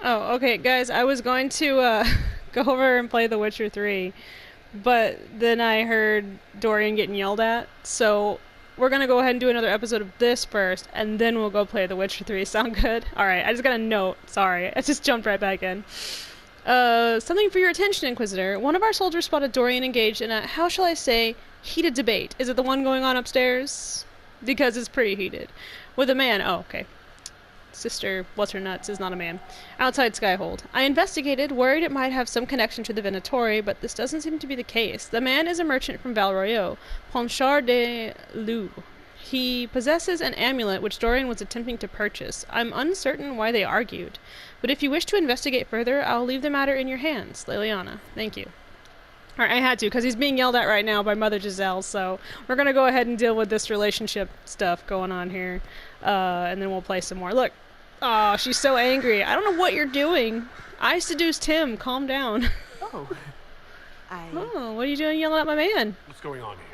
Oh, okay, guys, I was going to go over and play The Witcher 3, but then I heard Dorian getting yelled at, so we're gonna go ahead and do another episode of this first, and then we'll go play The Witcher 3. Sound good? Alright, I just got a note. Sorry, I just jumped right back in. Something for your attention, Inquisitor. One of our soldiers spotted Dorian engaged in a, how shall I say, heated debate. Is it the one going on upstairs? Because it's pretty heated. With a man. Oh, okay. Sister, what's her nuts, is not a man. Outside Skyhold. I investigated, worried it might have some connection to the Venatori, but this doesn't seem to be the case. The man is a merchant from Valroyo, Ponchard de Lou. He possesses an amulet which Dorian was attempting to purchase. I'm uncertain why they argued, but if you wish to investigate further, I'll leave the matter in your hands. Liliana. Thank you. Alright, I had to, because he's being yelled at right now by Mother Giselle, so we're gonna go ahead and deal with this relationship stuff going on here, and then we'll play some more. Look. Oh, she's so angry. I don't know what you're doing. I seduced him. Calm down. Oh, Oh, what are you doing yelling at my man? What's going on here?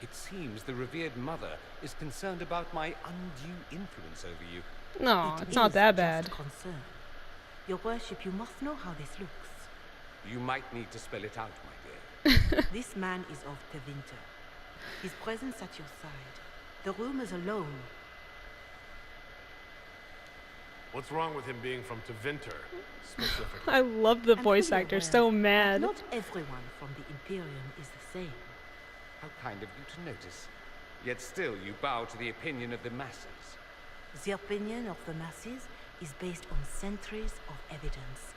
It seems the revered mother is concerned about my undue influence over you. No, it's not that bad. Concern. Your worship, you must know how this looks. You might need to spell it out, my dear. This man is of Tevinter. His presence at your side. The rumors alone. What's wrong with him being from Tevinter, specifically? I love the voice actor. So mad. Not everyone from the Imperium is the same. How kind of you to notice. Yet still you bow to the opinion of the masses. The opinion of the masses is based on centuries of evidence.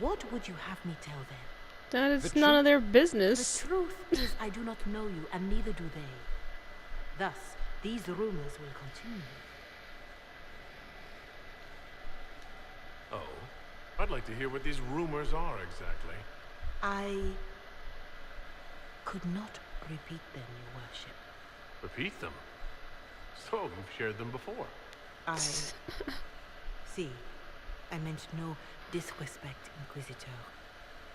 What would you have me tell them? That is none of their business. The truth is I do not know you, and neither do they. Thus, these rumors will continue. Oh, I'd like to hear what these rumors are exactly. I could not repeat them, your worship. Repeat them. So, you've shared them before. See, I meant no disrespect, Inquisitor.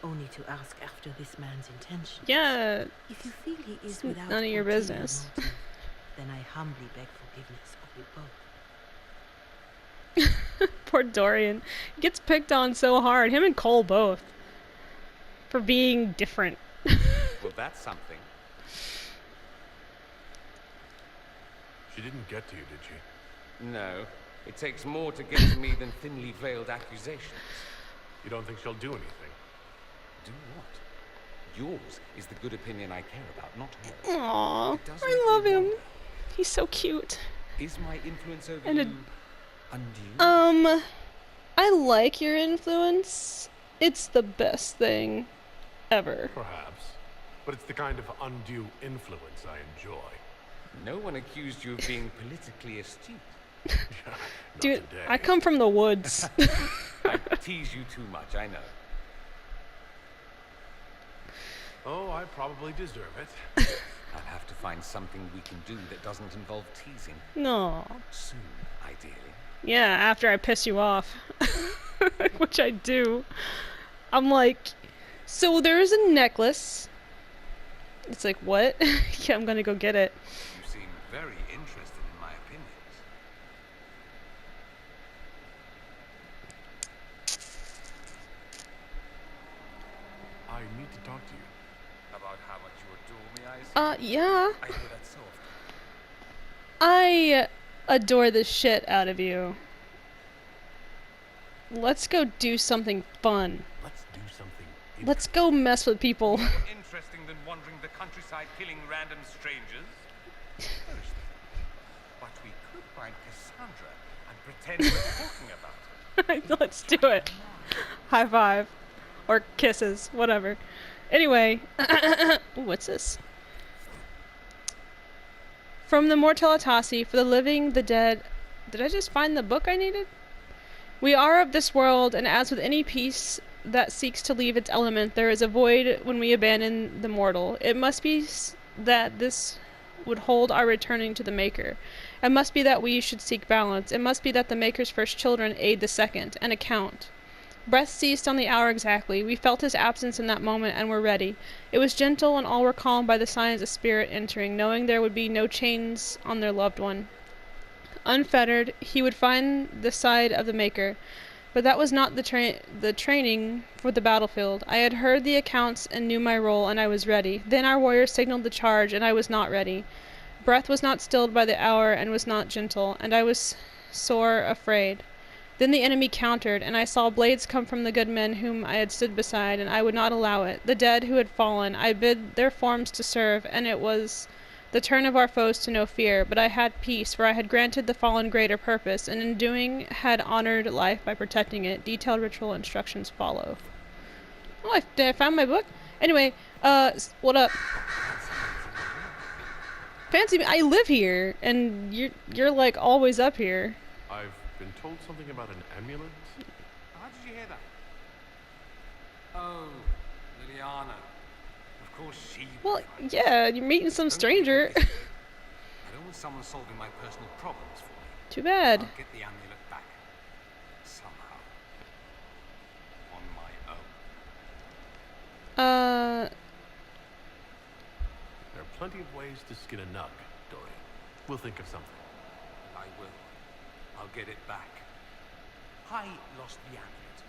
Only to ask after this man's intentions. Yeah. If you feel he is without none of your business. motive, then I humbly beg forgiveness of you both. Poor Dorian. He gets picked on so hard. Him and Cole both. For being different. Well, that's something. She didn't get to you, did she? No. It takes more to get to me than thinly veiled accusations. You don't think she'll do anything? Do what? Yours is the good opinion I care about, not hers. Aww. I love him. He's so cute. Is my influence over And you undue? I like your influence. It's the best thing ever. Perhaps. But it's the kind of undue influence I enjoy. No one accused you of being politically astute. Dude, today. I come from the woods. I tease you too much, I know. Oh, I probably deserve it. I'll have to find something we can do that doesn't involve teasing. No. Soon, ideally. Yeah, after I piss you off. Which I do. I'm like, so there is a necklace. It's like, what? Yeah, I'm gonna go get it. You seem very interested in my opinions. I need to talk to you. About how much you adore me, I see. Yeah. I hear that so often. I adore the shit out of you. Let's go do something fun. Let's do something. Let's go mess with people. More interesting than wandering the countryside killing random strangers. But we could find Cassandra and pretend we're talking about her. Let's do it. High five. Or kisses. Whatever. Anyway. Ooh, what's this? From the Mortalitasi, for the living, the dead. Did I just find the book I needed? We are of this world, and as with any piece that seeks to leave its element, there is a void when we abandon the mortal. It must be that this would hold our returning to the Maker. It must be that we should seek balance. It must be that the Maker's first children aid the second, and account. Breath ceased on the hour exactly. We felt his absence in that moment and were ready. It was gentle, and all were calmed by the signs of spirit entering, knowing there would be no chains on their loved one. Unfettered, he would find the side of the Maker. But that was not the training for the battlefield. I had heard the accounts and knew my role, and I was ready. Then our warriors signaled the charge, and I was not ready. Breath was not stilled by the hour, and was not gentle, and I was sore afraid. Then the enemy countered, and I saw blades come from the good men whom I had stood beside, and I would not allow it. The dead who had fallen, I bid their forms to serve, and it was the turn of our foes to know fear. But I had peace, for I had granted the fallen greater purpose, and in doing had honored life by protecting it. Detailed ritual instructions follow. Oh, I found my book. Anyway, what up? Fancy me. I live here, and you're like always up here. I've been told something about an amulet. How did you hear that? Oh, Liliana. Of course she... Well, yeah, you're meeting some stranger. I don't want someone solving my personal problems for me. Too bad. I'll get the amulet back. Somehow. On my own. There are plenty of ways to skin a nug, Dorian. We'll think of something. I will. I'll get it back. I lost the amulet.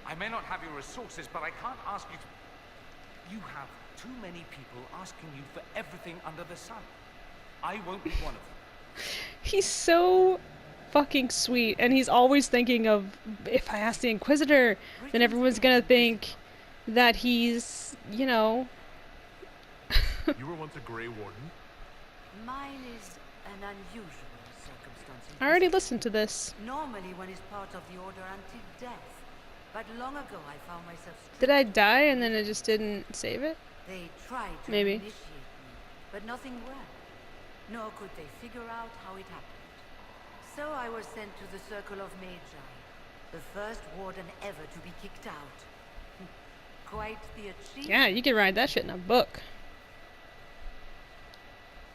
I may not have your resources, but I can't ask you to... You have too many people asking you for everything under the sun. I won't be one of them. He's so fucking sweet, and he's always thinking of, if I ask the Inquisitor, then everyone's gonna think that he's, you know... You were once a Grey Warden? Mine is an unusual circumstance. I already listened to this. Normally one is part of the Order until death. But long ago I found myself... Did I die and then it just didn't save it? They tried to Maybe. initiate me, but nothing worked. Nor could they figure out how it happened. So I was sent to the Circle of Magi, the first warden ever to be kicked out. Quite the achievement. Yeah, you could write that shit in a book.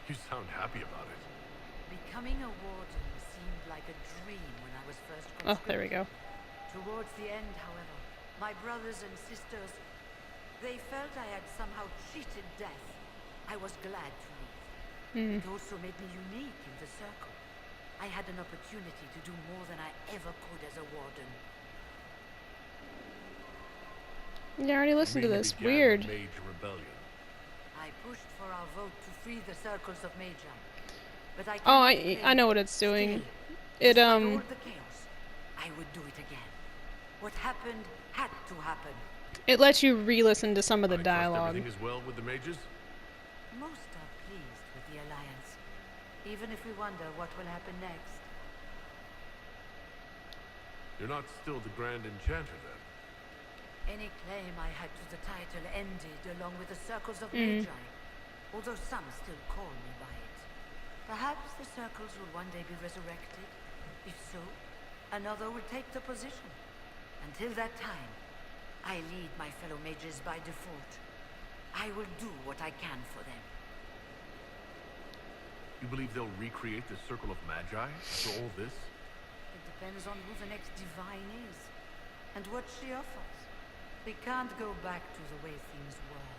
You sound happy about it. Becoming a warden seemed like a dream when I was first Oh, there we conscripted. go. Towards the end, however, my brothers and sisters, they felt I had somehow cheated death. I was glad to leave. It also made me unique in the circle. I had an opportunity to do more than I ever could as a warden. Yeah, I already listened to Really this. began the Weird. Mage Rebellion. I pushed for our vote to free the circles of Magi. But I Oh, cannot I know claim what it's doing. Still, It, despite all the chaos, I would do it again. What happened had to happen. it lets you re-listen to some of the I trust dialogue. everything is well with the mages? Most are pleased with the alliance, even if we wonder what will happen next. You're not still the Grand Enchanter, then? Any claim I had to the title ended along with the circles of Magi, although some still call me by it. Perhaps the circles will one day be resurrected. If so, another will take the position. Until that time, I lead my fellow mages by default. I will do what I can for them. You believe they'll recreate the Circle of Magi after all this? It depends on who the next divine is, and what she offers. We can't go back to the way things were.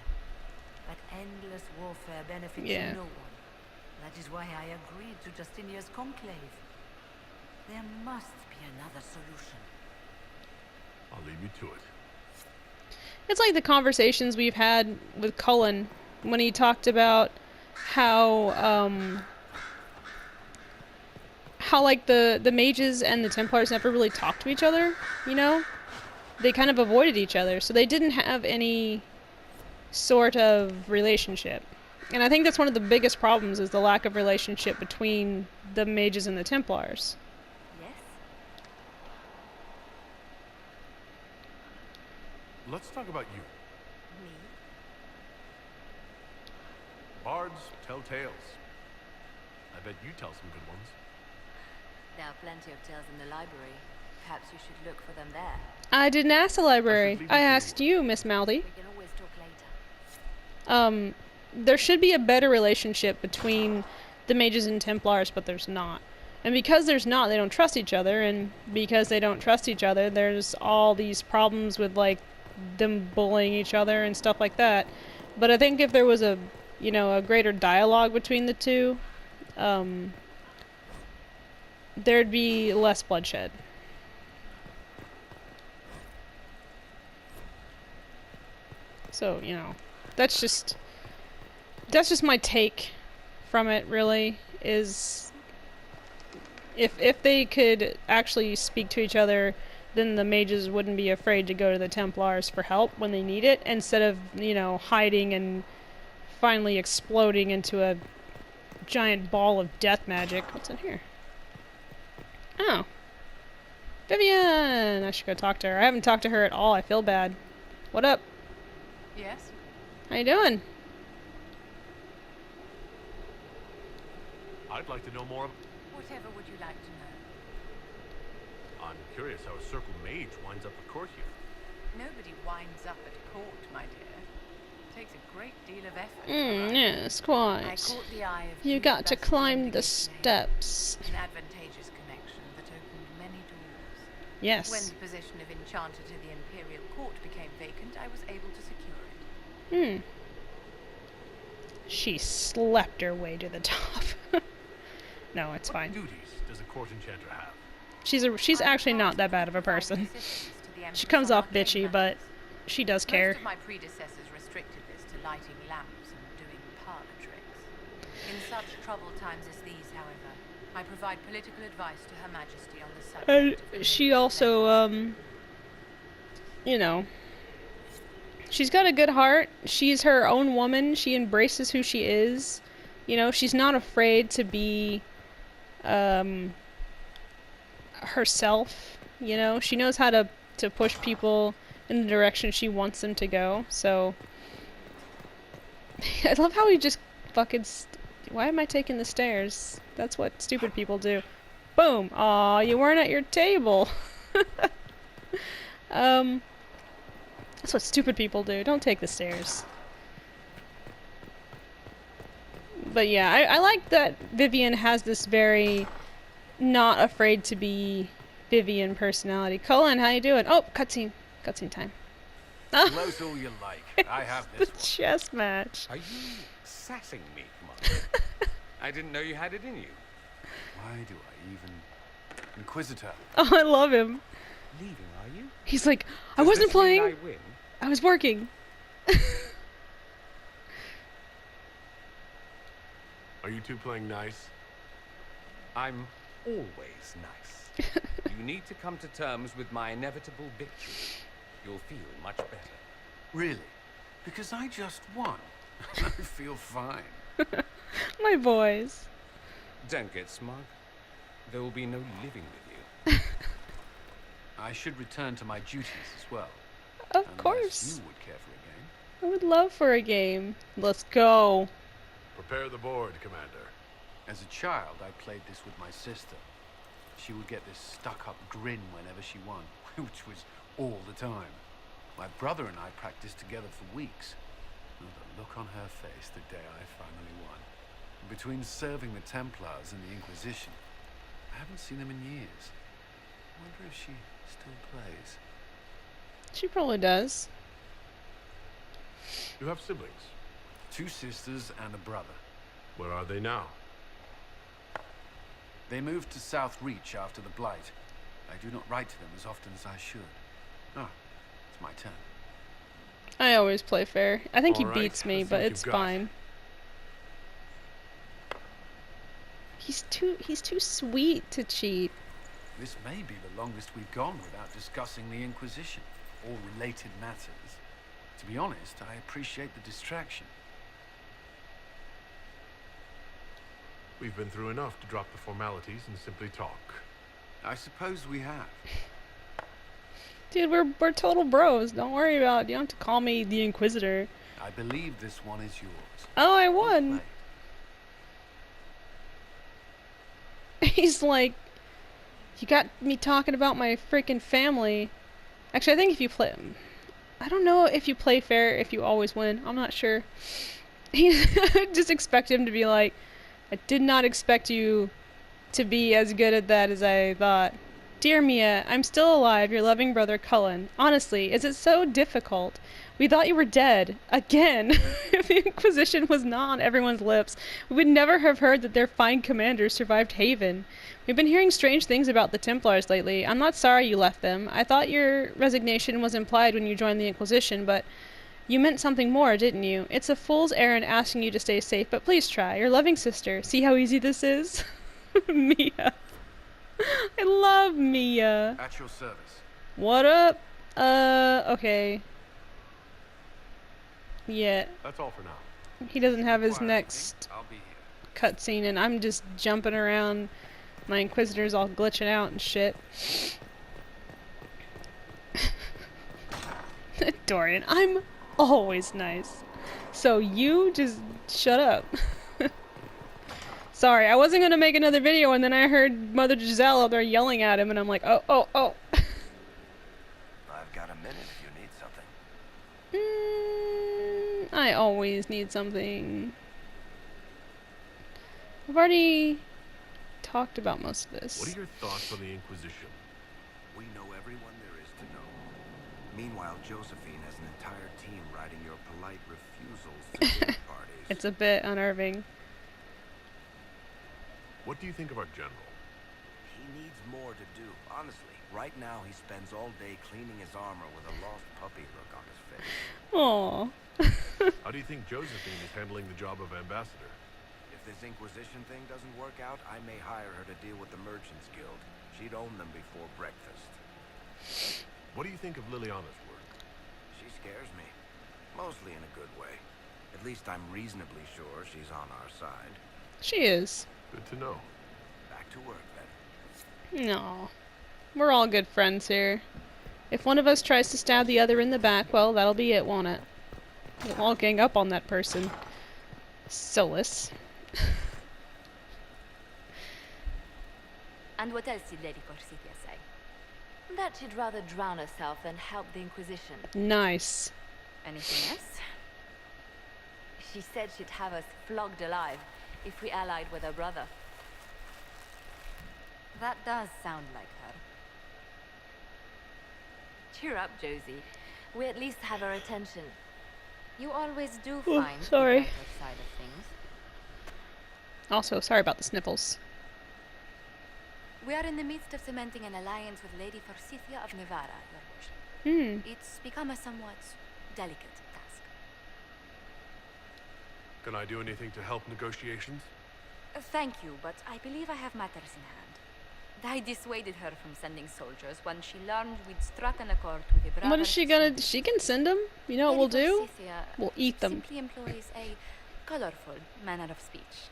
But endless warfare benefits Yeah. no one. That is why I agreed to Justinia's conclave. There must be another solution. I'll leave you to it. It's like the conversations we've had with Cullen when he talked about how like the mages and the Templars never really talked to each other, you know? They kind of avoided each other, so they didn't have any sort of relationship. And I think that's one of the biggest problems, is the lack of relationship between the mages and the Templars. Yes? Let's talk about you. Me? Bards tell tales. I bet you tell some good ones. There are plenty of tales in the library. Perhaps you should look for them there. I didn't ask the library. leave I it to asked you, Miss Mouthy. We can always talk later. There should be a better relationship between the mages and Templars, but there's not. And because there's not, they don't trust each other, and because they don't trust each other, there's all these problems with, like, them bullying each other and stuff like that. But I think if there was a greater dialogue between the two, there'd be less bloodshed. So, you know, that's just my take from it, really, is if they could actually speak to each other, then the mages wouldn't be afraid to go to the Templars for help when they need it, instead of, you know, hiding and finally exploding into a giant ball of death magic. What's in here? Oh. Vivian! I should go talk to her. I haven't talked to her at all. I feel bad. What up? Yes? How you doing? I'd like to know more. Whatever would you like to know? I'm curious how a circle mage winds up at court here. Nobody winds up at court, my dear. It takes a great deal of effort. Yes, I quite. caught the eye of You Duke got to Bastion climb the Indignation, steps. an advantageous connection that opened many doors. When Yes. the position of Enchanter to the Imperial Court became vacant, I was able to secure it. She slept her way to the top. No, it's What fine. duties does a court enchanter have? She's actually not that bad of a person. She comes off bitchy, but she does care. Most of my predecessors restricted this to lighting lamps and doing parlor tricks. In such troubled times as these, however, I provide political advice to Her Majesty on the subject. And she also, you know, she's got a good heart. She's her own woman. She embraces who she is. You know, she's not afraid to be, herself. You know, she knows how to push people in the direction she wants them to go. So, I love how he just fucking. Why am I taking the stairs? That's what stupid people do. Boom! Aw, you weren't at your table. That's what stupid people do. Don't take the stairs. But yeah, I like that Vivian has this very not afraid to be Vivian personality. Cullen, how you doing? Oh, cutscene. Cutscene time. Close all you like. I have The this one. chess match. Are you sassing me, Commander? I didn't know you had it in you. Why do I even... Inquisitor. Oh, I love him. Leaving, are you? He's like, I Does wasn't this mean playing. I win? I was working. Are you two playing nice? I'm always nice. You need to come to terms with my inevitable victory. You'll feel much better. Really? Because I just won. I feel fine. My boys. Don't get smug. There will be no living with you. I should return to my duties as well. Of Unless course. you would care for a game. I would love for a game. Let's go. Prepare the board, Commander. As a child, I played this with my sister. She would get this stuck-up grin whenever she won, which was all the time. My brother and I practiced together for weeks. And the look on her face the day I finally won. Between serving the Templars and the Inquisition, I haven't seen them in years. I wonder if she still plays. She probably does. You have siblings. 2 sisters and a brother. Where are they now? They moved to South Reach after the Blight. I do not write to them as often as I should. Ah, it's my turn. I always play fair. I think he All right, beats me, let's see but what it's you've got. fine. He's too sweet to cheat. This may be the longest we've gone without discussing the Inquisition, or related matters. To be honest, I appreciate the distraction. We've been through enough to drop the formalities and simply talk. I suppose we have. Dude, we're total bros. Don't worry about it. You don't have to call me the Inquisitor. I believe this one is yours. Oh, I Well won. played. He's like, you got me talking about my freaking family. Actually, I think if you play... I don't know if you play fair, if you always win. I'm not sure. I just expect him to be like, I did not expect you to be as good at that as I thought. Dear Mia, I'm still alive, your loving brother Cullen. Honestly, is it so difficult? We thought you were dead. Again. If the Inquisition was not on everyone's lips, we would never have heard that their fine commander survived Haven. We've been hearing strange things about the Templars lately. I'm not sorry you left them. I thought your resignation was implied when you joined the Inquisition, but You meant something more, didn't you? It's a fool's errand asking you to stay safe, but please try. Your loving sister. See how easy this is? Mia. I love Mia. At your service. What up? Okay. Yeah, That's all for now. he doesn't have his next I'll be here. cutscene, and I'm just jumping around. My Inquisitor's all glitching out and shit. Dorian, I'm always nice. So you just shut up. Sorry, I wasn't gonna make another video, and then I heard Mother Giselle out there yelling at him, and I'm like, oh, oh, oh. I've got a minute if you need something. I always need something. I've already talked about most of this. What are your thoughts on the Inquisition? We know everyone there is to know. Meanwhile, Josephine has an entire team writing your polite refusals to dinner parties. It's a bit unnerving. What do you think of our general? He needs more to do. Honestly, right now he spends all day cleaning his armor with a lost puppy look on his face. Aww. How do you think Josephine is handling the job of ambassador? If this Inquisition thing doesn't work out, I may hire her to deal with the Merchants Guild. She'd own them before breakfast. What do you think of Liliana's work? She scares me. Mostly in a good way. At least I'm reasonably sure she's on our side. She is. Good to know. Back to work, then. No. We're all good friends here. If one of us tries to stab the other in the back, well, that'll be it, won't it? We'll all gang up on that person. Solus. And what else did Lady Corsica say? That she'd rather drown herself than help the Inquisition. Nice. Anything else? She said she'd have us flogged alive if we allied with her brother. That does sound like her. Cheer up, Josie. We at least have her attention. You always do Oh, find sorry. the brighter side of things. Also, sorry about the sniffles. We are in the midst of cementing an alliance with Lady Forsythia of Nevada, Your Worship. It's become a somewhat delicate task. Can I do anything to help negotiations? Thank you, but I believe I have matters in hand. I dissuaded her from sending soldiers when she learned we'd struck an accord with the brothers. What is she gonna... She can send them? You know what we'll do? We'll eat them. Simply employs a colorful manner of speech.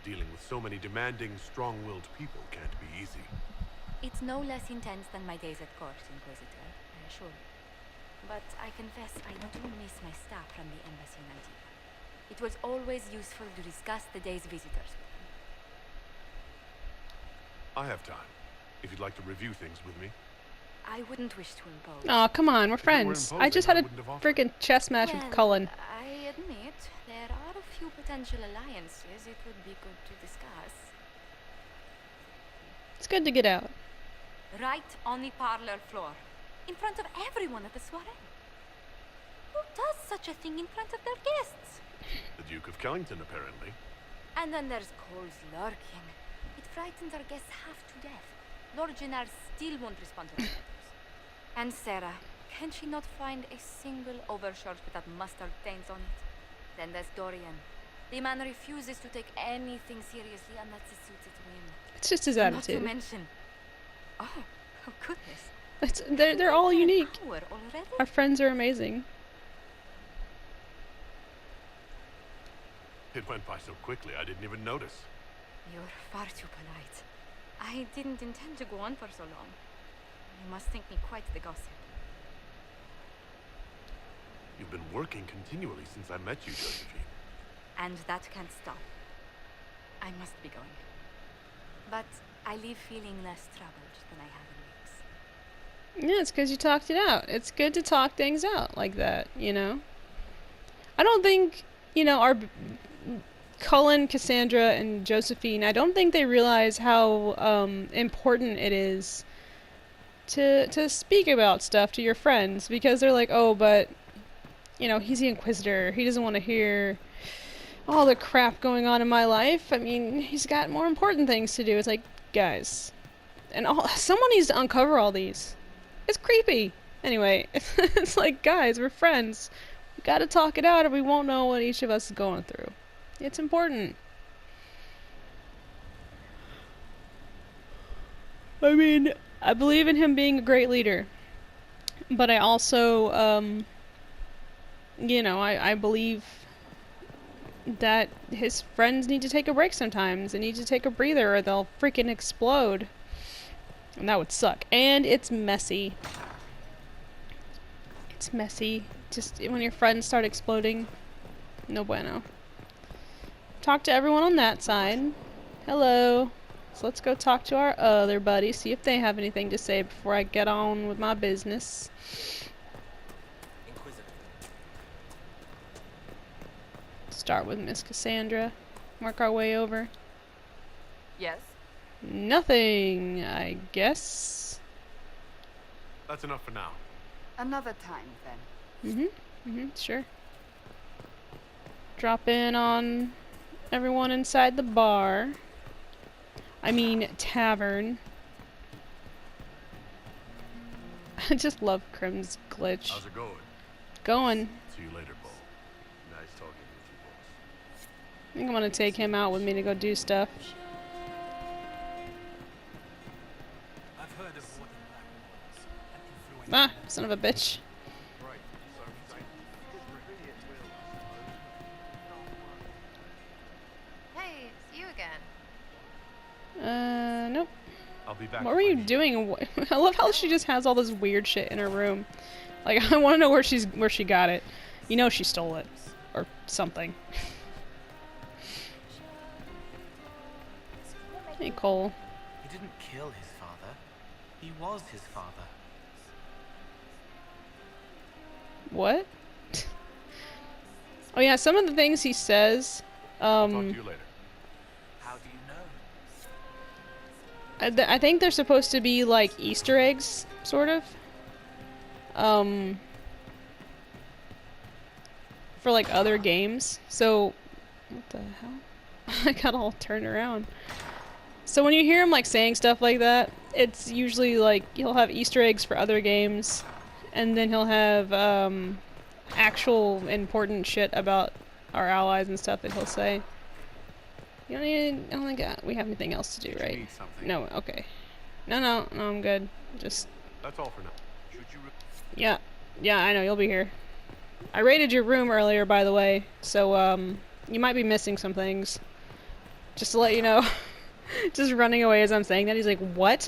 Dealing with so many demanding, strong-willed people can't be easy. It's no less intense than my days at court, Inquisitor, I assure you. But I confess I do miss my staff from the embassy in Antigua. It was always useful to discuss the day's visitors with them. I have time, if you'd like to review things with me. I wouldn't wish to impose. Aw, come on, we're If it were friends. I imposing, just had I a wouldn't have offered. freaking chess match with Cullen. I admit there are a few potential alliances it would be good to discuss. It's good to get out. Right on the parlor floor, in front of everyone at the soiree. Who does such a thing in front of their guests? The Duke of Kellington, apparently. And then there's Cole's lurking. It frightens our guests half to death. Lord Gennard still won't respond to our letters. And Sarah, can she not find a single overshirt without mustard stains on it? Then there's Dorian. The man refuses to take anything seriously unless it suits its whim. It's just his Not to attitude. mention... Oh goodness. They're all unique. Hour already? Our friends are amazing. It went by so quickly, I didn't even notice. You're far too polite. I didn't intend to go on for so long. You must think me quite the gossip. You've been working continually since I met you, Josephine. And that can't stop. I must be going. But I leave feeling less troubled than I have in weeks. Yeah, it's because you talked it out. It's good to talk things out like that, you know? I don't think, you know, our... Cullen, Cassandra, and Josephine, I don't think they realize how important it is to speak about stuff to your friends, because they're like, oh, but, you know, he's the Inquisitor. He doesn't want to hear all the crap going on in my life. I mean, he's got more important things to do. It's like, guys, And someone needs to uncover all these. It's creepy. Anyway, it's like, guys, we're friends. We gotta talk it out or we won't know what each of us is going through. It's important. I mean, I believe in him being a great leader. But I also, you know, I believe that his friends need to take a break sometimes. They need to take a breather or they'll freaking explode. And that would suck. And it's messy. It's messy. Just when your friends start exploding. No bueno. Talk to everyone on that side. Hello. So let's go talk to our other buddies. See if they have anything to say before I get on with my business. Inquisitor. Start with Miss Cassandra. Work our way over. Yes? Nothing, I guess. That's enough for now. Another time, then. Sure. Drop in on everyone inside the bar. I mean, tavern. I just love Crim's glitch. How's it going? Going. See you later, Bo. Nice talking with you, boss. I think I'm gonna take him out with me to go do stuff. I've heard of what the Black Ones and influence. Ah, son of a bitch. Right. So, Hey, it's you again. Nope. I'll be back. What were you doing? I love how she just has all this weird shit in her room. Like, I want to know where she got it. You know she stole it. Or something. Hey, Cole. He didn't kill his father. He was his father. What? Oh yeah, some of the things he says, Talk to you later. How do you know? I think they're supposed to be like Easter eggs, sort of. For like other games. So, what the hell? I got all turned around. So when you hear him like saying stuff like that, it's usually like he'll have Easter eggs for other games, and then he'll have actual important shit about our allies and stuff that he'll say. You don't need, I don't think we have anything else to do, right? Need something. No, okay. No, I'm good. Just, That's all for now. Should you yeah, I know, you'll be here. I raided your room earlier, by the way, so, you might be missing some things. Just to let you know. Just running away as I'm saying that. He's like, what?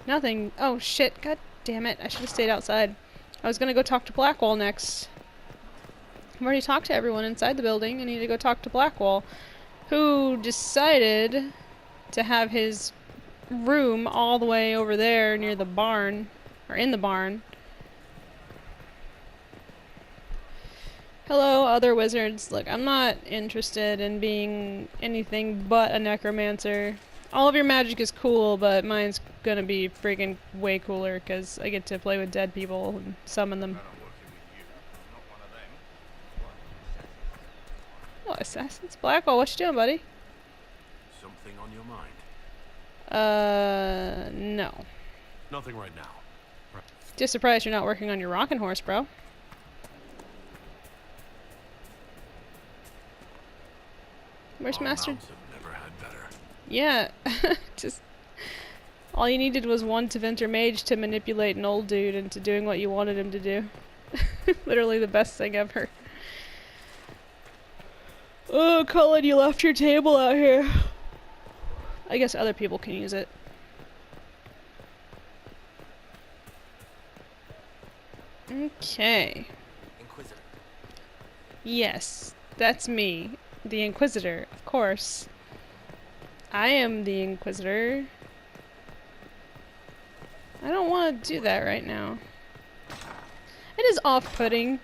Nothing. Oh, shit. God damn it. I should have stayed outside. I was gonna go talk to Blackwall next. I've already talked to everyone inside the building. I need to go talk to Blackwall, who decided to have his room all the way over there near the barn, or in the barn. Hello, other wizards. Look, I'm not interested in being anything but a necromancer. All of your magic is cool, but mine's gonna be freaking way cooler, because I get to play with dead people and summon them. Oh, Assassin's Blackwall, what you doing, buddy? Something on your mind? No. Nothing right now. Right. Just surprised you're not working on your rockin' horse, bro. Where's Our Master? mounts have never had better. Yeah, just all you needed was one Tevinter mage to manipulate an old dude into doing what you wanted him to do. Literally the best thing ever. Oh, Colin, you left your table out here. I guess other people can use it. Okay. Inquisitor. Yes, that's me. The Inquisitor, of course. I am the Inquisitor. I don't want to do that right now. It is off-putting,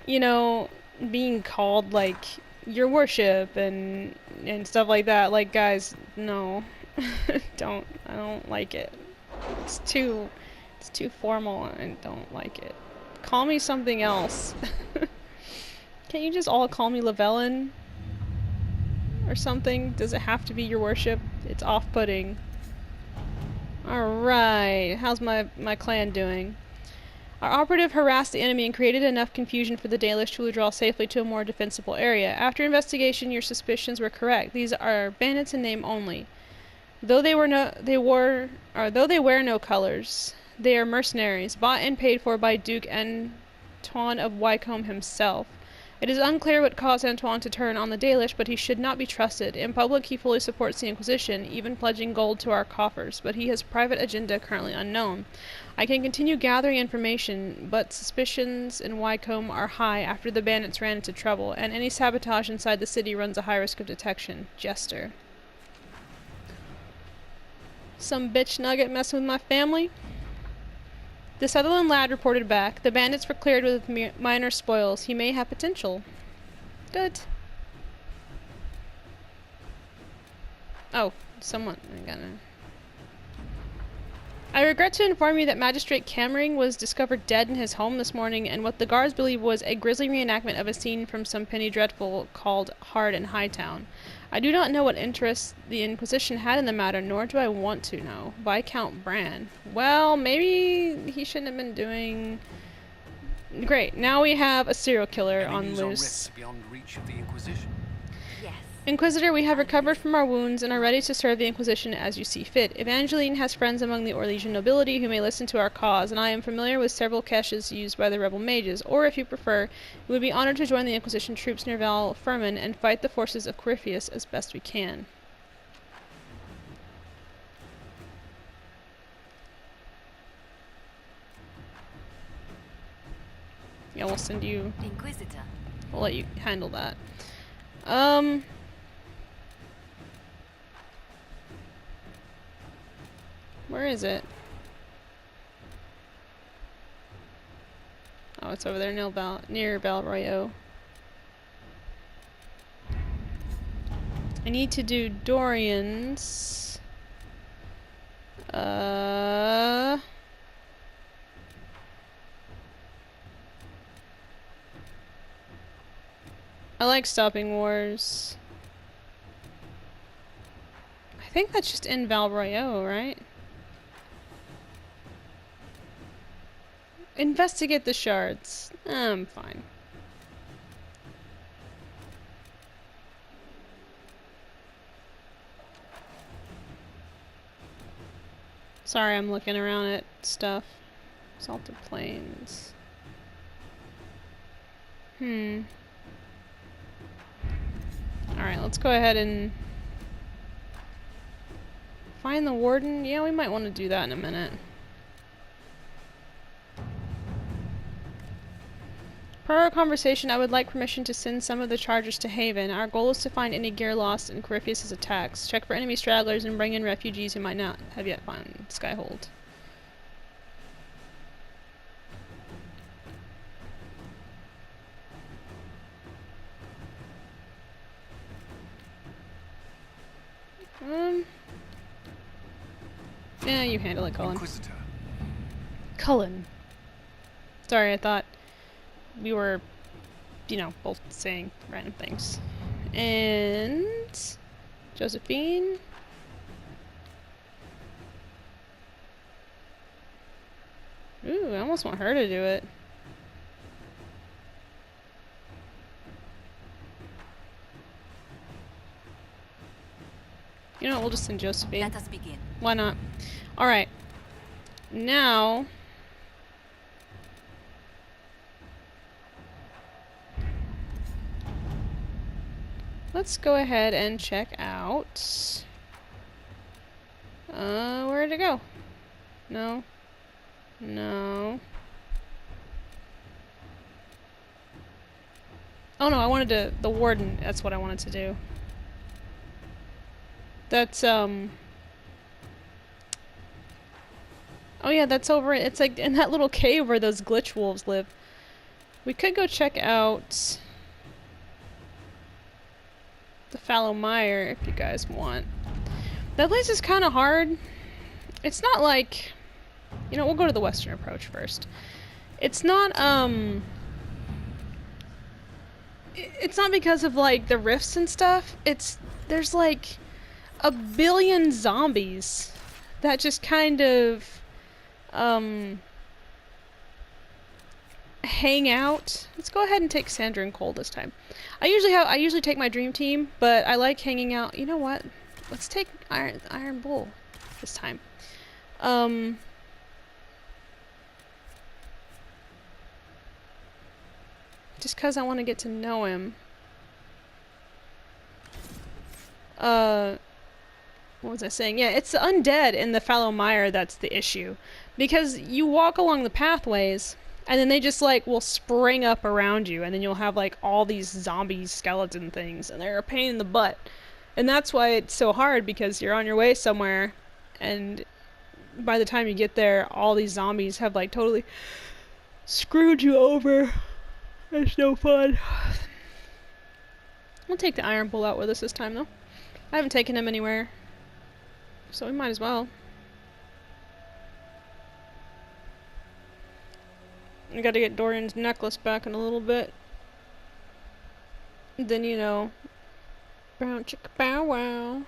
you know, being called, like, your worship and stuff like that. Like, guys, no. I don't like it. It's too formal and I don't like it. Call me something else. Can't you just all call me Lavellin? Or something? Does it have to be your worship? It's off-putting. Alright, how's my clan doing? Our operative harassed the enemy and created enough confusion for the Dalish to withdraw safely to a more defensible area. After investigation, your suspicions were correct. These are bandits in name only. Though they wear no colors, they are mercenaries, bought and paid for by Duke Antoine of Wycombe himself. It is unclear what caused Antoine to turn on the Dalish, but he should not be trusted. In public, he fully supports the Inquisition, even pledging gold to our coffers, but he has a private agenda currently unknown. I can continue gathering information, but suspicions in Wycombe are high after the bandits ran into trouble, and any sabotage inside the city runs a high risk of detection. Jester. Some bitch nugget messing with my family? The Sutherland lad reported back. The bandits were cleared with minor spoils. He may have potential. Good. Oh, someone. I regret to inform you that Magistrate Cammering was discovered dead in his home this morning, and what the guards believe was a grisly reenactment of a scene from some penny dreadful called Hard in Hightown. I do not know what interest the Inquisition had in the matter, nor do I want to know. Viscount Bran. Well, maybe he shouldn't have been doing... Great, now we have a serial killer on loose. Beyond reach of the Inquisition. Yes. Inquisitor, we have recovered from our wounds and are ready to serve the Inquisition as you see fit. Evangeline has friends among the Orlesian nobility who may listen to our cause, and I am familiar with several caches used by the rebel mages, or if you prefer, we would be honored to join the Inquisition troops near Val Fermin and fight the forces of Corypheus as best we can. Yeah, we'll send you... Inquisitor. We'll let you handle that. Where is it? Oh, it's over there near Valroyo. I need to do Dorian's. I like stopping wars. I think that's just in Valroyo, right? Investigate the shards. I'm fine. Sorry, I'm looking around at stuff. Salted Plains. Alright, let's go ahead and find the warden. Yeah, we might want to do that in a minute. Per our conversation, I would like permission to send some of the chargers to Haven. Our goal is to find any gear lost in Corypheus' attacks, check for enemy stragglers, and bring in refugees who might not have yet found Skyhold. Yeah, you handle it, Cullen. Inquisitor. Cullen. Sorry, I thought we were, you know, both saying random things. And Josephine. Ooh, I almost want her to do it. You know what, we'll just send Josephine. Let us begin. Why not? Alright. Now... let's go ahead and check out... where'd it go? No. No. Oh no, I wanted to... the warden, that's what I wanted to do. That's, oh yeah, that's over... it's like in that little cave where those glitch wolves live. We could go check out... the Fallow Mire if you guys want. That place is kind of hard. It's not like... you know, we'll go to the western approach first. It's not, it's not because of, like, the rifts and stuff. It's... there's, like, a billion zombies that just kind of hang out. Let's go ahead and take Sandra and Cole this time. I usually take my dream team, but I like hanging out. You know what? Let's take Iron Bull this time. Just because I want to get to know him. What was I saying? Yeah, it's the undead in the fallow mire that's the issue. Because you walk along the pathways, and then they just, like, will spring up around you, and then you'll have, like, all these zombie skeleton things, and they're a pain in the butt. And that's why it's so hard, because you're on your way somewhere, and by the time you get there, all these zombies have, like, totally screwed you over. It's no fun. We'll take the Iron Bull out with us this time, though. I haven't taken him anywhere, so we might as well. I gotta get Dorian's necklace back in a little bit. Then, you know, brown chicka bow wow.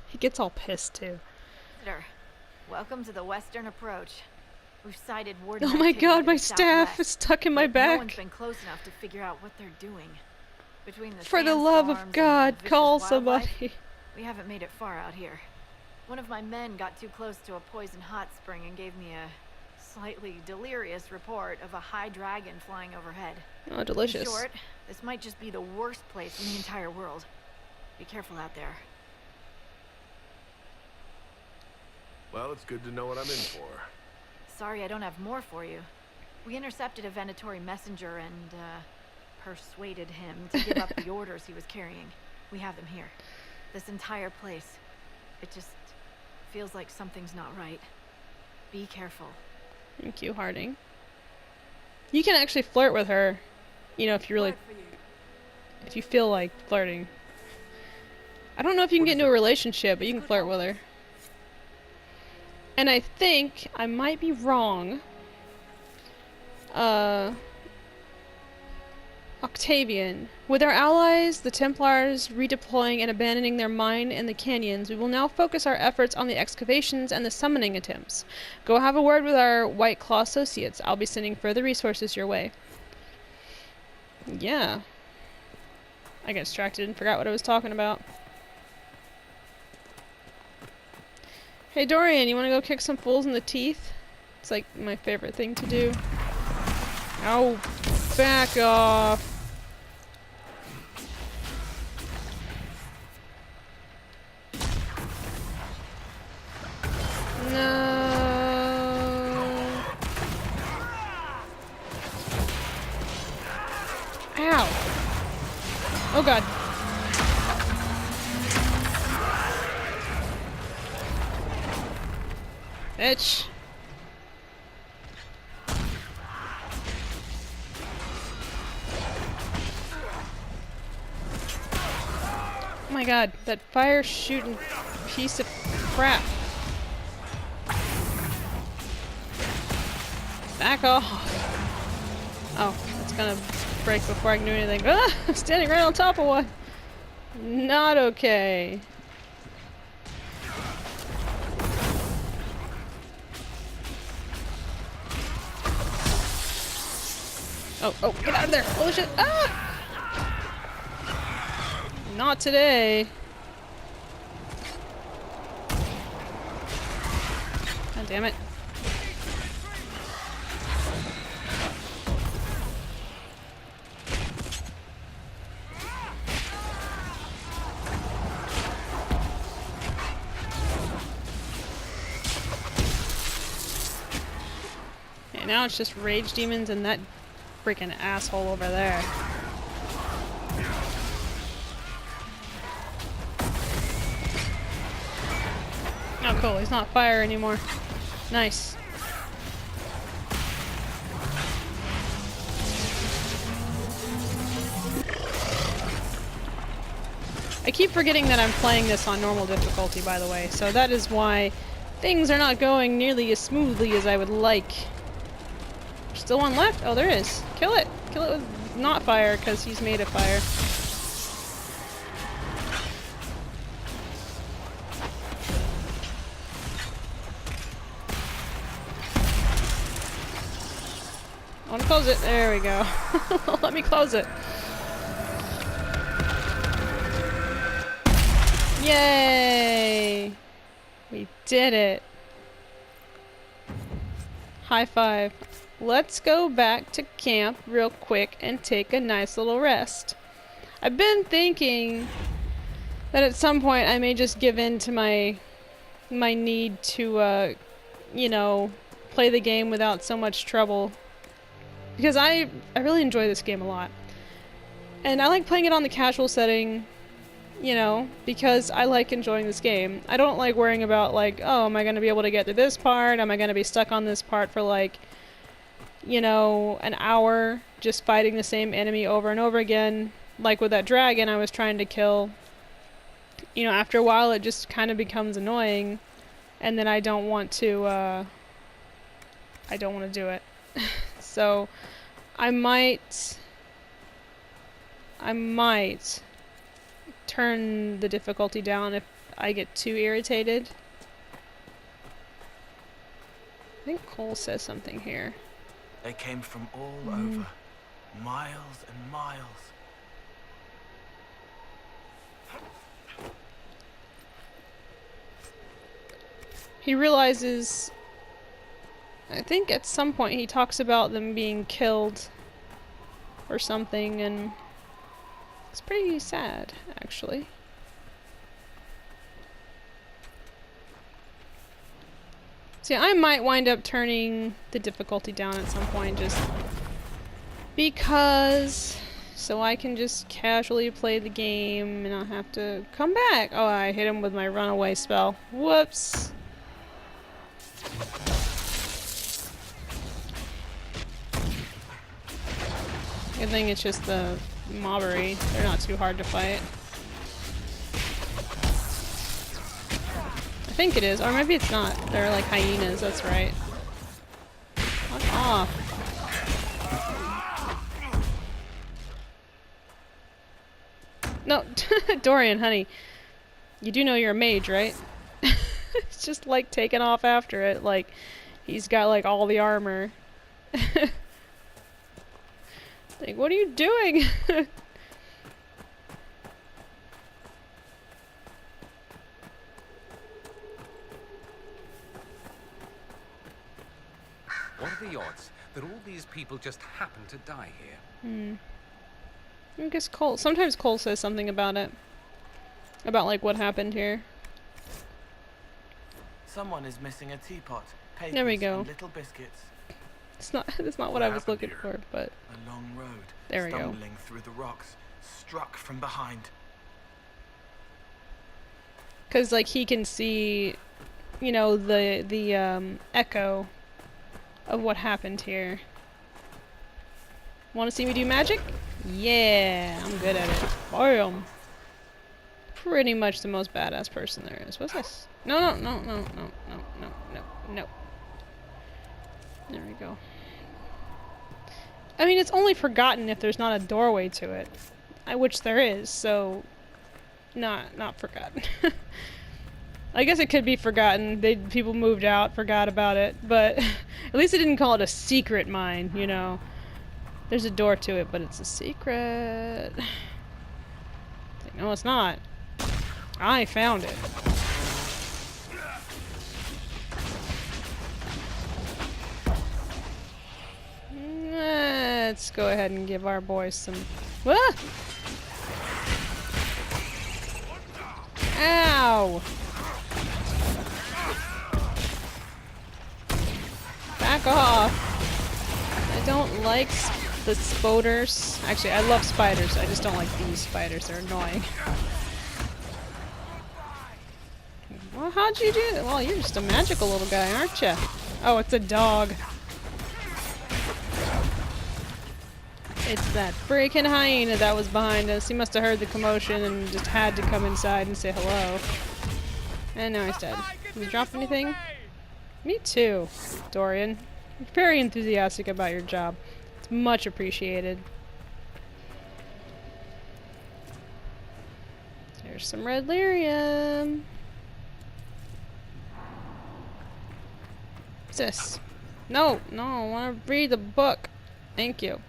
He gets all pissed, too. Visitor, welcome to the Western Approach. We've sighted warden Oh my activity god, to my the staff southwest, is stuck in my but no one's back. been close enough to figure out what they're doing. Between the For the love of sandstorms and God, the vicious call wildlife, somebody. we haven't made it far out here. One of my men got too close to a poison hot spring and gave me a slightly delirious report of a high dragon flying overhead. Oh, delicious. In short, this might just be the worst place in the entire world. Be careful out there. Well, it's good to know what I'm in for. Sorry I don't have more for you. We intercepted a Venatori messenger and, persuaded him to give up the orders he was carrying. We have them here. This entire place. It just feels like something's not right. Be careful. Thank you, Harding. You can actually flirt with her, you know, if you really, if you feel like flirting. I don't know if you can get into a relationship, but you can flirt with her. And I think, I might be wrong, Octavian. With our allies, the Templars, redeploying and abandoning their mine in the canyons, we will now focus our efforts on the excavations and the summoning attempts. Go have a word with our White Claw associates. I'll be sending further resources your way. Yeah. I got distracted and forgot what I was talking about. Hey Dorian, you wanna go kick some fools in the teeth? It's like my favorite thing to do. Ow! Back off! No! Ow! Oh god. Bitch. Oh my god, that fire shooting piece of crap. Back off. Oh, it's gonna break before I can do anything. Ah! I'm standing right on top of one. Not okay. Oh, get out of there! Holy shit! Ah! Not today. God damn it. Okay, now it's just rage demons and that freaking asshole over there. Oh cool, he's not fire anymore. Nice. I keep forgetting that I'm playing this on normal difficulty, by the way, so that is why things are not going nearly as smoothly as I would like. Still one left? Oh, there is. Kill it! Kill it with not fire, because he's made of fire. want to close it. There we go. Let me close it. Yay! We did it. High five. Let's go back to camp real quick and take a nice little rest. I've been thinking that at some point I may just give in to my need to, you know, play the game without so much trouble. Because I really enjoy this game a lot. And I like playing it on the casual setting, you know, because I like enjoying this game. I don't like worrying about, like, oh, am I going to be able to get to this part? Am I going to be stuck on this part for, like, you know, an hour just fighting the same enemy over and over again? Like with that dragon I was trying to kill. You know, after a while it just kind of becomes annoying, and then I don't want to do it. So I might turn the difficulty down if I get too irritated. I think Cole says something here. They came from all over, miles and miles. He realizes, I think at some point he talks about them being killed or something, and it's pretty sad, actually. See, I might wind up turning the difficulty down at some point, just because, so I can just casually play the game and not have to come back. Oh, I hit him with my runaway spell. Whoops. Good thing it's just the mobbery. They're not too hard to fight. I think it is, or maybe it's not. They're like hyenas, that's right. Fuck off. No, Dorian, honey. You do know you're a mage, right? It's just like taking off after it, like he's got like all the armor. Like, what are you doing? What are the odds that all these people just happen to die here? I guess Cole. Sometimes Cole says something about it. About like what happened here. Someone is missing a teapot, papers, There we go. and little biscuits. That's not what I was looking for, but A long road. there we go. Stumbling through the rocks, struck from behind. Because like he can see, you know, the echo of what happened here. Want to see me do magic? Yeah, I'm good at it. Bam. Pretty much the most badass person there is. What's this? No. There we go. I mean, it's only forgotten if there's not a doorway to it, which there is. So, not forgotten. I guess it could be forgotten. People moved out, forgot about it, but at least they didn't call it a secret mine. You know, there's a door to it, but it's a secret. It's like, no, it's not. I found it. Let's go ahead and give our boys some. Ah! Ow! Back off! I don't like the spoders. Actually, I love spiders. I just don't like these spiders. They're annoying. Well, how'd you do that? Well, you're just a magical little guy, aren't you? Oh, it's a dog. It's that freaking hyena that was behind us. He must have heard the commotion and just had to come inside and say hello. And now he's dead. Did you drop anything? Me too, Dorian. You're very enthusiastic about your job. It's much appreciated. There's some red lyrium. What's this? No, I want to read the book. Thank you.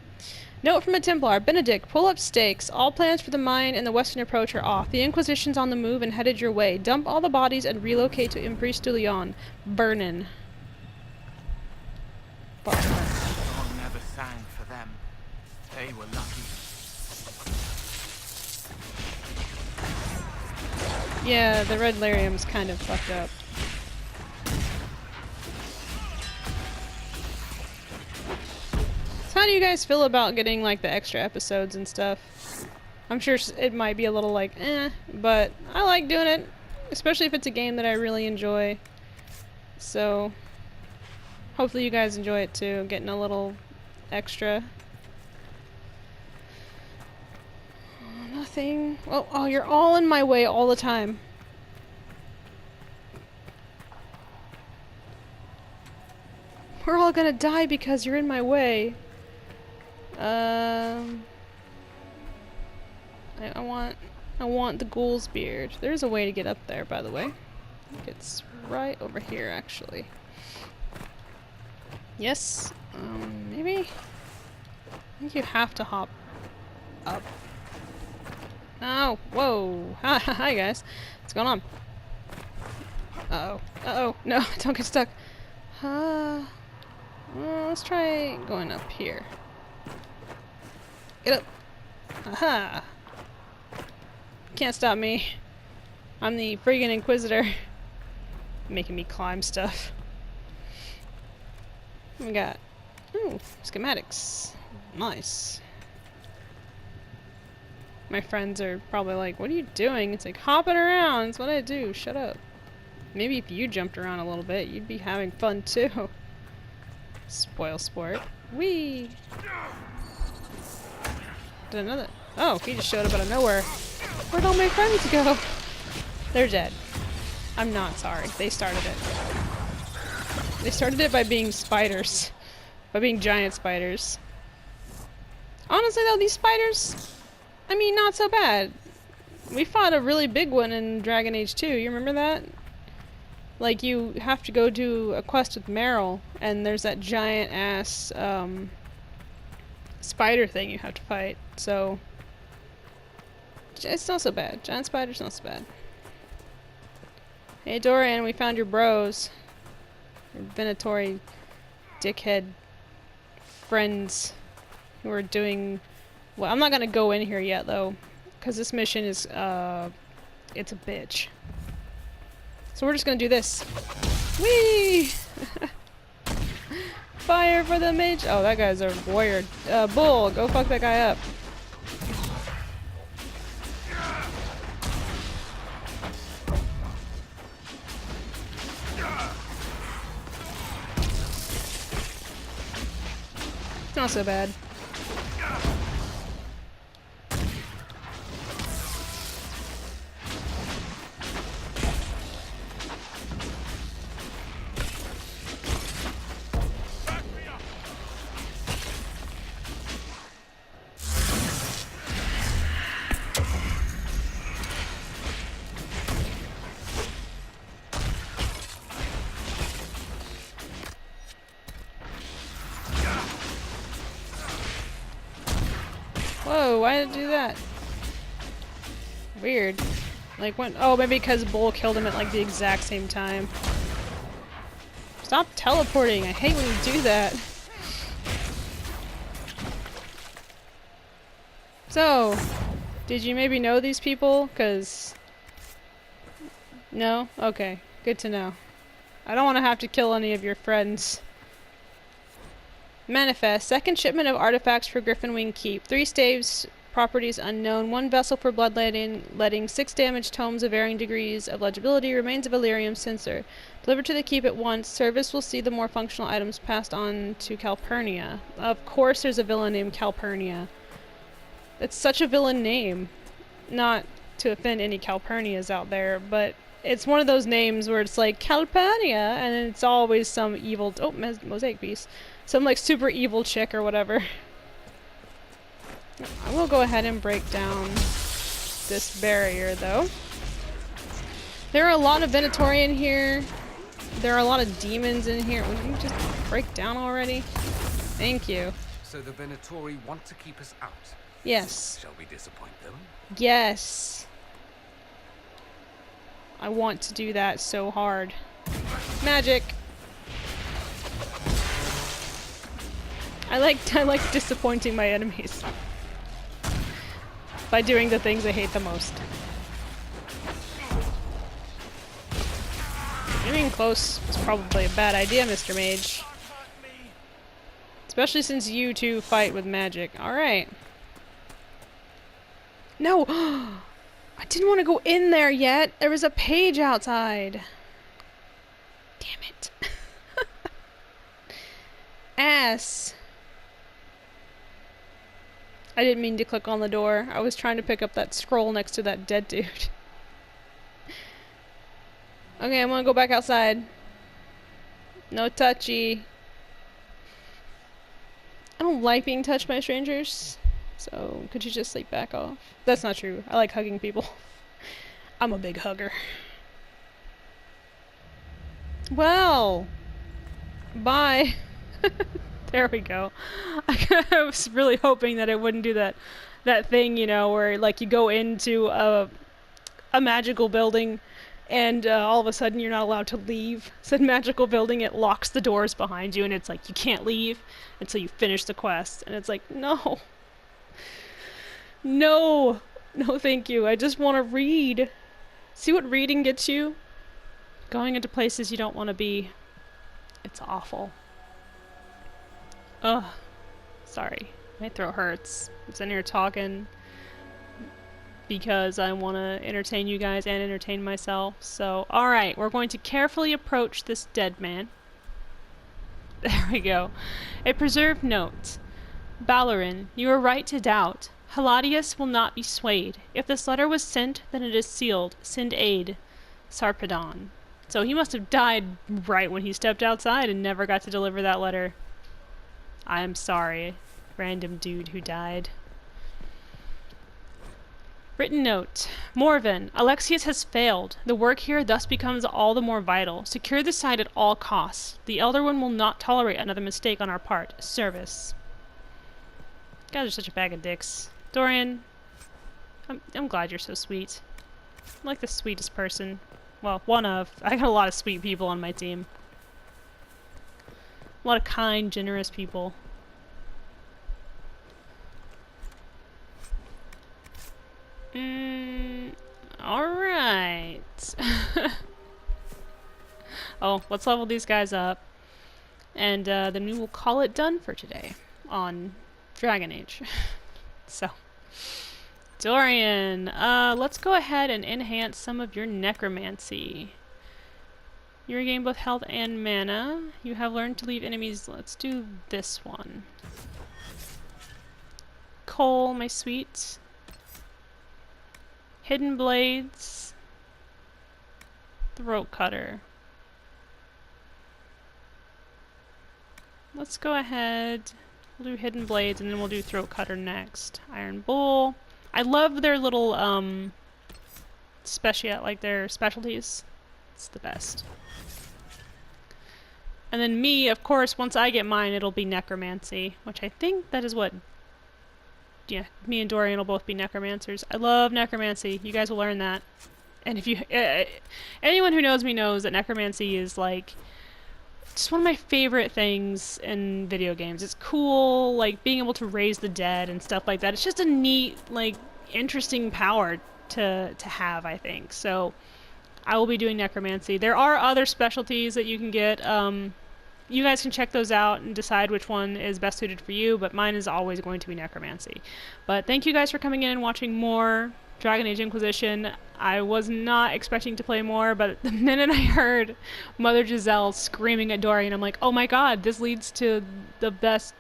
Note from a Templar. Benedict, pull up stakes. All plans for the mine and the western approach are off. The Inquisition's on the move and headed your way. Dump all the bodies and relocate to Impris de Leon. Burnin'. Dawn never sang for them. They were lucky. Yeah, the red lyrium's kind of fucked up. So how do you guys feel about getting like the extra episodes and stuff? I'm sure it might be a little like but I like doing it, especially if it's a game that I really enjoy. So hopefully you guys enjoy it too, getting a little extra. Nothing. Oh, you're all in my way all the time. We're all gonna die because you're in my way. I want the ghoul's beard. There's a way to get up there, by the way. I think it's right over here, actually. Yes. Maybe? I think you have to hop up. Oh, whoa. Hi, guys. What's going on? Uh-oh. Uh-oh. No, don't get stuck. Well, let's try going up here. Get up. Aha. Can't stop me. I'm the friggin' Inquisitor. Making me climb stuff. What we got? Ooh, schematics. Nice. My friends are probably like, what are you doing? It's like, hopping around. It's what I do. Shut up. Maybe if you jumped around a little bit, you'd be having fun too. Spoil sport. Whee! Did another... Oh, he just showed up out of nowhere. Where'd all my friends go? They're dead. I'm not sorry. They started it. They started it by being spiders. By being giant spiders. Honestly though, these spiders... I mean, not so bad. We fought a really big one in Dragon Age 2. You remember that? Like, you have to go do a quest with Meryl, and there's that giant-ass, spider thing you have to fight, so... It's not so bad. Giant spider's not so bad. Hey, Dorian, we found your bros. Your Venatori dickhead friends who are doing... Well, I'm not gonna go in here yet, though, because this mission is, it's a bitch. So we're just gonna do this. Whee! Fire for the mage! Oh, that guy's a warrior. Bull, go fuck that guy up. It's not so bad. Whoa, why did it do that? Weird. Like when— oh, maybe because Bull killed him at like the exact same time. Stop teleporting, I hate when you do that. So, did you maybe know these people? 'Cause... No? Okay, good to know. I don't want to have to kill any of your friends. Manifest. Second shipment of artifacts for Griffinwing Keep. 3 staves, properties unknown. 1 vessel for bloodletting. 6 damaged tomes of varying degrees of legibility. Remains of Illyrium sensor. Delivered to the keep at once. Service will see the more functional items passed on to Calpurnia. Of course there's a villain named Calpurnia. It's such a villain name. Not to offend any Calpurnias out there, but it's one of those names where it's like Calpurnia, and it's always some evil— oh, mosaic piece. Some like super evil chick or whatever. I will go ahead and break down this barrier though. There are a lot of Venatori in here. There are a lot of demons in here. Will you just break down already? Thank you. So the Venatori want to keep us out. Yes. Shall we disappoint them? Yes. I want to do that so hard. Magic. I like disappointing my enemies by doing the things I hate the most. Getting close is probably a bad idea, Mr. Mage. Especially since you two fight with magic. Alright. No! I didn't want to go in there yet! There was a page outside! Damn it. Ass! I didn't mean to click on the door. I was trying to pick up that scroll next to that dead dude. Okay, I'm gonna go back outside. No touchy. I don't like being touched by strangers. So, could you just like back off? That's not true. I like hugging people. I'm a big hugger. Well, bye. There we go. I was really hoping that it wouldn't do that thing, you know, where like you go into a magical building and all of a sudden you're not allowed to leave. Said magical building, it locks the doors behind you and it's like you can't leave until you finish the quest. And it's like, no. No. No, thank you. I just want to read. See what reading gets you? Going into places you don't want to be. It's awful. Ugh. Sorry. My throat hurts. I'm sitting here talking because I want to entertain you guys and entertain myself. So, alright. We're going to carefully approach this dead man. There we go. A preserved note. Ballerin, you are right to doubt. Haladius will not be swayed. If this letter was sent, then it is sealed. Send aid. Sarpedon. So he must have died right when he stepped outside and never got to deliver that letter. I'm sorry, random dude who died. Written note. Morven, Alexius has failed. The work here thus becomes all the more vital. Secure the site at all costs. The Elder One will not tolerate another mistake on our part. Service. You guys are such a bag of dicks. Dorian, I'm glad you're so sweet. I'm like the sweetest person. Well, one of. I got a lot of sweet people on my team. A lot of kind, generous people. Alright. Oh, let's level these guys up. And then we will call it done for today on Dragon Age. So, Dorian, let's go ahead and enhance some of your necromancy. You regain both health and mana. You have learned to leave enemies. Let's do this one. Cole, my sweet. Hidden Blades. Throat Cutter. Let's go ahead. We'll do Hidden Blades and then we'll do Throat Cutter next. Iron Bull. I love their little, their specialties. It's the best. And then me, of course, once I get mine, it'll be Necromancy, which I think that is what... Yeah, me and Dorian will both be Necromancers. I love Necromancy. You guys will learn that. And if you... anyone who knows me knows that Necromancy is, like, just one of my favorite things in video games. It's cool, like, being able to raise the dead and stuff like that. It's just a neat, like, interesting power to have, I think. So, I will be doing Necromancy. There are other specialties that you can get. You guys can check those out and decide which one is best suited for you, but mine is always going to be Necromancy. But thank you guys for coming in and watching more Dragon Age Inquisition. I was not expecting to play more, but the minute I heard Mother Giselle screaming at Dorian, I'm like, oh my god, this leads to the best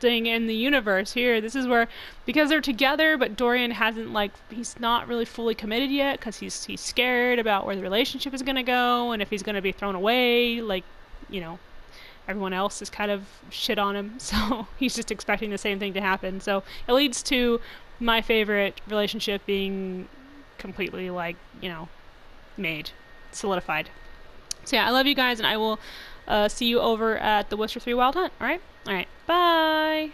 thing in the universe here. This is where, because they're together, but Dorian hasn't, like, he's not really fully committed yet, because he's scared about where the relationship is going to go, and if he's going to be thrown away, like, you know, everyone else is kind of shit on him, so he's just expecting the same thing to happen. So it leads to my favorite relationship being completely, like, you know, made, solidified. So yeah, I love you guys, and I will see you over at the Witcher 3 Wild Hunt, alright? Alright, bye!